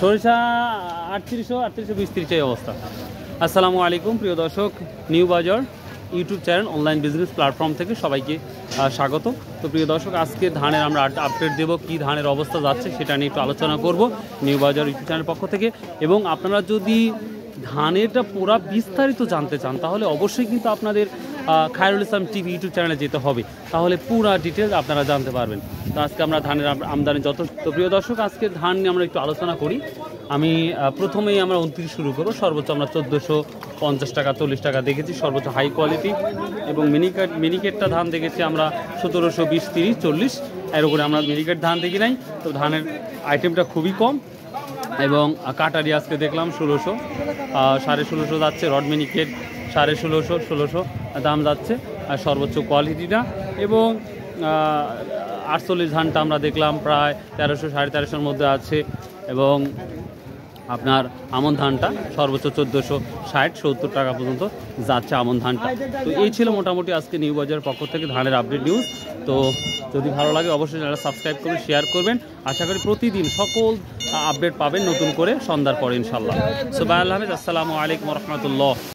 সরিষা 3820 এই অবস্থা। আসসালামু আলাইকুম প্রিয় দর্শক, নিউ বাজার YouTube channel online business platform থেকে সবাইকে স্বাগত। তো প্রিয় দর্শক, আজকে ধানের আমরা আপডেট দেবো, কি ধানের অবস্থা যাচ্ছে সেটা নিয়ে একটু আলোচনা করব নিউ বাজার ইউটিউব চ্যানেলের পক্ষ থেকে। এবং আপনারা যদি ধানেরটা পুরো বিস্তারিত জানতে চান তাহলে অবশ্যই কিন্তু আপনাদের খায়রুল ইসলাম টিভি ইউটিউব চ্যানেলে যেতে হবে, তাহলে পুরো ডিটেলস আপনারা জানতে পারবেন। তো আজকে আমরা ধানের আমদানি তো প্রিয় দর্শক, আজকে ধান নিয়ে আমরা একটু আলোচনা করি। আমি প্রথমেই আমরা 29 শুরু করবো। সর্বোচ্চ আমরা 1450 টাকা 40 টাকা দেখেছি, সর্বোচ্চ হাই কোয়ালিটি। এবং মিনিকেটটা ধান দেখেছি আমরা 1720, 30, 40, এর উপরে আমরা মিনিকেট ধান দেখি নাই। তো ধানের আইটেমটা খুবই কম। এবং কাটারি আজকে দেখলাম 1600, 1650 যাচ্ছে। রড মিনিকেট 1650, 1600 দাম যাচ্ছে আর সর্বোচ্চ কোয়ালিটিটা। এবং 48 ধানটা আমরা দেখলাম প্রায় 1300, 1350 মধ্যে আছে। এবং আপনার আমন ধানটা সর্বোচ্চ 1460, 70 টাকা পর্যন্ত যাচ্ছে আমন ধানটা। তো এই ছিল মোটামুটি আজকে নিউ বাজারের পক্ষ থেকে ধানের আপডেট নিউজ। তো যদি ভালো লাগে অবশ্যই চ্যানেলটা সাবস্ক্রাইব করবেন, শেয়ার করবেন। আশা করি প্রতিদিন সকল আপডেট পাবেন নতুন করে সন্ধ্যার পরে ইনশাল্লাহ। সো বাই, আল্লাহ হাফেজ, আসসালামু আলাইকুম রহমতুল্লাহ।